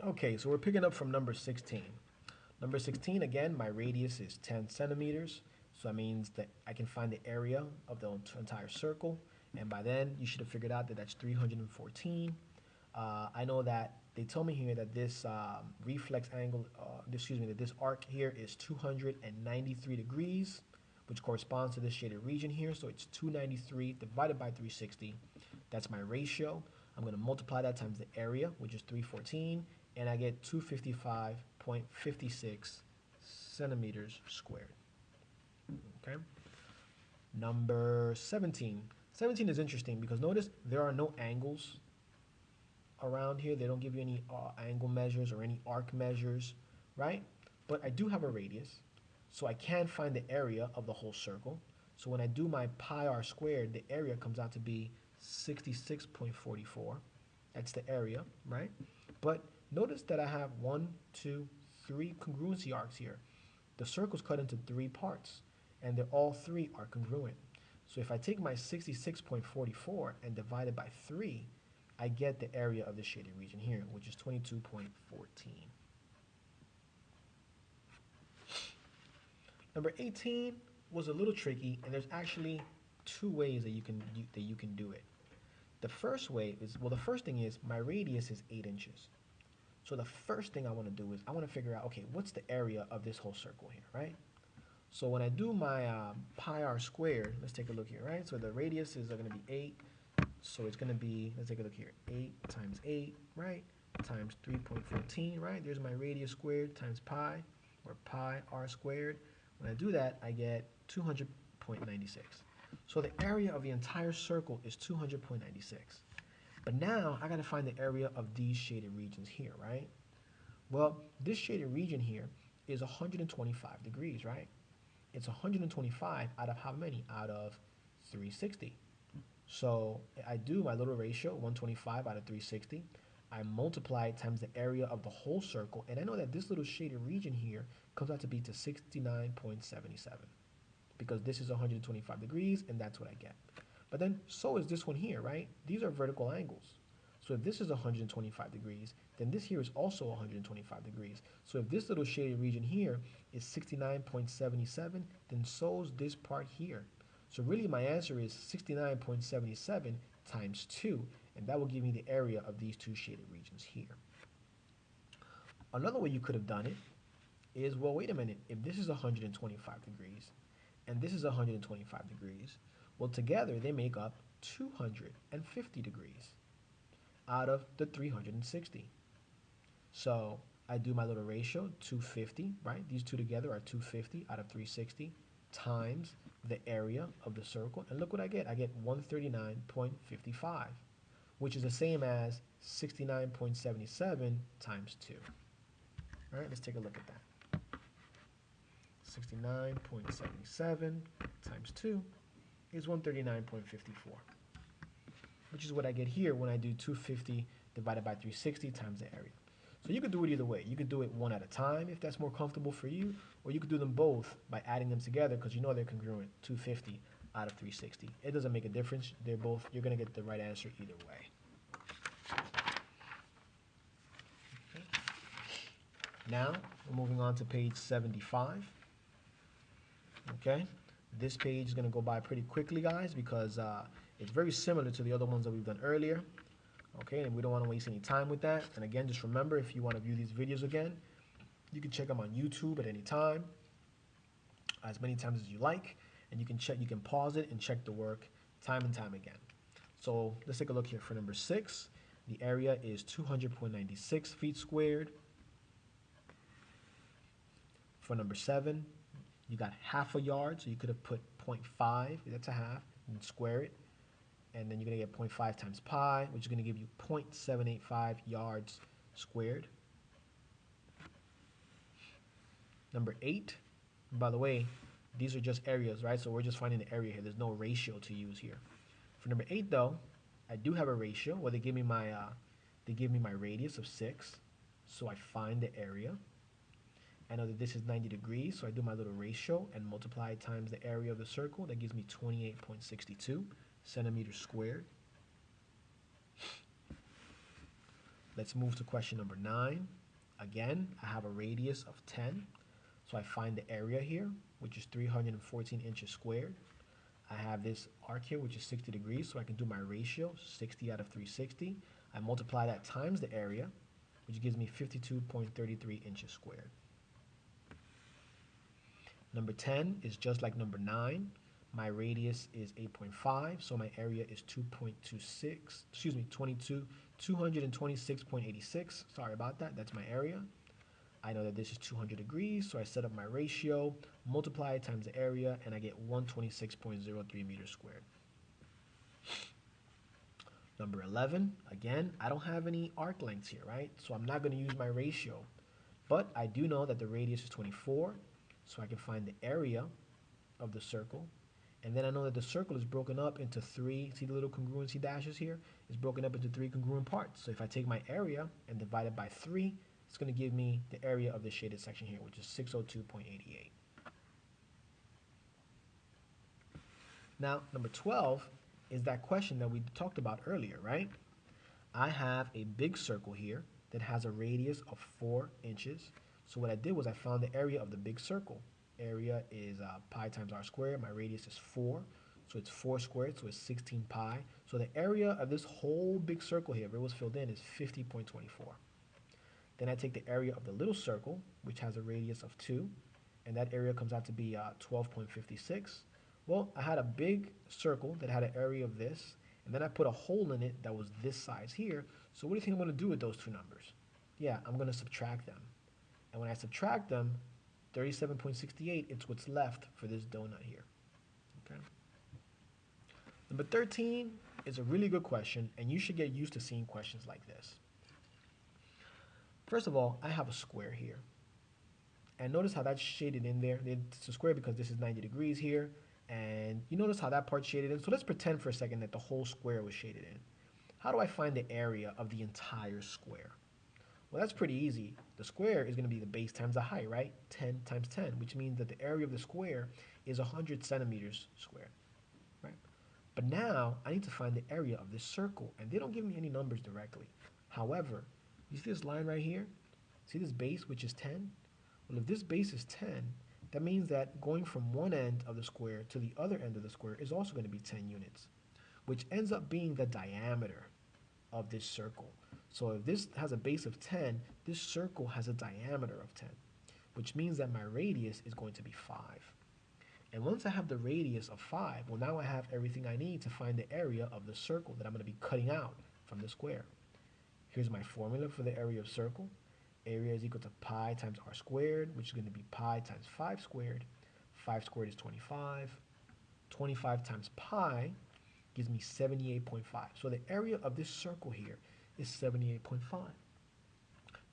Okay, so we're picking up from number 16. Number 16, again, my radius is 10 centimeters. So that means that I can find the area of the entire circle. And by then, you should have figured out that that's 314. I know that they told me here that this reflex angle, excuse me, that this arc here is 293 degrees, which corresponds to this shaded region here. So it's 293 divided by 360. That's my ratio. I'm going to multiply that times the area, which is 314, and I get 255.56 centimeters squared. Okay. Number 17. 17 is interesting because notice there are no angles around here. They don't give you any angle measures or any arc measures, right? But I do have a radius, so I can find the area of the whole circle. So when I do my pi r squared, the area comes out to be 66.44. That's the area, right? But notice that I have 1, 2, 3 congruency arcs here. The circle's cut into 3 parts, and they're all 3 are congruent. So if I take my 66.44 and divide it by 3, I get the area of the shaded region here, which is 22.14. Number 18 was a little tricky, and there's actually 2 ways that you can do it. The first way is, well, the first thing is my radius is 8 inches. So the first thing I want to do is I want to figure out, okay, what's the area of this whole circle here, right? So when I do my pi r squared, let's take a look here, right? So the radius is going to be 8. So it's going to be, let's take a look here, 8 times 8, right, times 3.14, right? There's my radius squared times pi, or pi r squared. When I do that, I get 200.96. So the area of the entire circle is 200.96. But now I got to find the area of these shaded regions here, right? Well, this shaded region here is 125 degrees, right? It's 125 out of how many? Out of 360. So I do my little ratio, 125 out of 360. I multiply it times the area of the whole circle, and I know that this little shaded region here comes out to be to 69.77 because this is 125 degrees, and that's what I get. But then, so is this one here, right? These are vertical angles. So if this is 125 degrees, then this here is also 125 degrees. So if this little shaded region here is 69.77, then so is this part here. So really my answer is 69.77 times 2, and that will give me the area of these 2 shaded regions here. Another way you could have done it is, well, wait a minute, if this is 125 degrees and this is 125 degrees, well, together they make up 250 degrees out of the 360. So I do my little ratio, 250, right? These two together are 250 out of 360 times the area of the circle. And look what I get. I get 139.55, which is the same as 69.77 times 2. All right, let's take a look at that. 69.77 times 2 is 139.54, which is what I get here when I do 250 divided by 360 times the area. So you could do it either way. You could do it one at a time if that's more comfortable for you, or you could do them both by adding them together because you know they're congruent, 250 out of 360. It doesn't make a difference. They're both, you're going to get the right answer either way. Okay. Now, we're moving on to page 75. Okay, this page is going to go by pretty quickly, guys, because it's very similar to the other ones that we've done earlier. Okay, and we don't want to waste any time with that. And again, just remember, if you want to view these videos again, you can check them on YouTube at any time, as many times as you like, and you can pause it and check the work time and time again. So let's take a look here for number 6. The area is 200.96 feet squared. For number 7, you got half a yard, so you could have put 0.5, that's a half, and square it. And then you're going to get 0.5 times pi, which is going to give you 0.785 yards squared. Number 8, by the way, these are just areas, right? So we're just finding the area here. There's no ratio to use here. For number 8, though, I do have a ratio. Well, they give me my radius of 6, so I find the area. I know that this is 90 degrees, so I do my little ratio and multiply it times the area of the circle. That gives me 28.62 centimeters squared. Let's move to question number 9. Again, I have a radius of 10. So I find the area here, which is 314 inches squared. I have this arc here, which is 60 degrees, so I can do my ratio, 60 out of 360. I multiply that times the area, which gives me 52.33 inches squared. Number 10 is just like number 9. My radius is 8.5, so my area is 226.86. Sorry about that, that's my area. I know that this is 200 degrees, so I set up my ratio, multiply it times the area, and I get 126.03 meters squared. Number 11, again, I don't have any arc lengths here, right? So I'm not going to use my ratio. But I do know that the radius is 24, so I can find the area of the circle. And then I know that the circle is broken up into 3, see the little congruency dashes here? It's broken up into 3 congruent parts. So if I take my area and divide it by 3, it's going to give me the area of the shaded section here, which is 602.88. Now, number 12 is that question that we talked about earlier, right? I have a big circle here that has a radius of 4 inches. So what I did was I found the area of the big circle. Area is pi times r squared. My radius is 4, so it's 4 squared, so it's 16 pi. So the area of this whole big circle here, if it was filled in, is 50.24. Then I take the area of the little circle, which has a radius of 2, and that area comes out to be 12.56. Well, I had a big circle that had an area of this, and then I put a hole in it that was this size here. So what do you think I'm going to do with those two numbers? Yeah, I'm going to subtract them. And when I subtract them, 37.68, it's what's left for this donut here. Okay. Number 13 is a really good question, and you should get used to seeing questions like this. First of all, I have a square here. And notice how that's shaded in there. It's a square because this is 90 degrees here. And you notice how that part's shaded in. So let's pretend for a second that the whole square was shaded in. How do I find the area of the entire square? Well, that's pretty easy. The square is going to be the base times the height, right? 10 times 10, which means that the area of the square is 100 centimeters squared, right? But now I need to find the area of this circle, and they don't give me any numbers directly. However, you see this line right here? See this base, which is 10? Well, if this base is 10, that means that going from one end of the square to the other end of the square is also going to be 10 units, which ends up being the diameter of this circle. So if this has a base of 10, this circle has a diameter of 10, which means that my radius is going to be 5. And once I have the radius of 5, well, now I have everything I need to find the area of the circle that I'm going to be cutting out from the square. Here's my formula for the area of circle. Area is equal to pi times r squared, which is going to be pi times 5 squared. 5 squared is 25. 25 times pi gives me 78.5. So the area of this circle here is 78.5.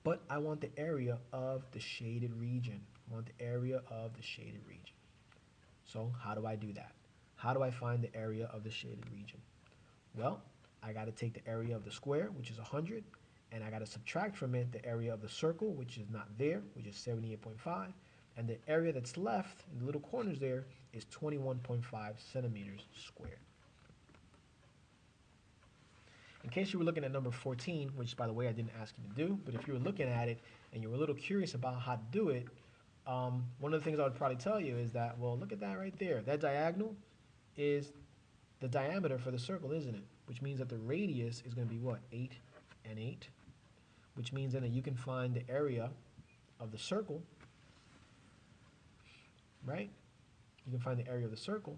But I want the area of the shaded region. I want the area of the shaded region. So how do I do that? How do I find the area of the shaded region? Well, I got to take the area of the square, which is 100, and I got to subtract from it the area of the circle, which is not there, which is 78.5, and the area that's left in the little corners there is 21.5 centimeters squared. In case you were looking at number 14, which by the way I didn't ask you to do, but if you were looking at it and you were a little curious about how to do it, one of the things I would probably tell you is that, well, look at that right there. That diagonal is the diameter for the circle, isn't it? Which means that the radius is going to be what? 8 and 8, which means then that you can find the area of the circle, right? You can find the area of the circle.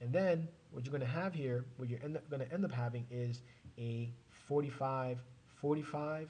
And then what you're going to have here, what you're going to end up having is a 45, 45,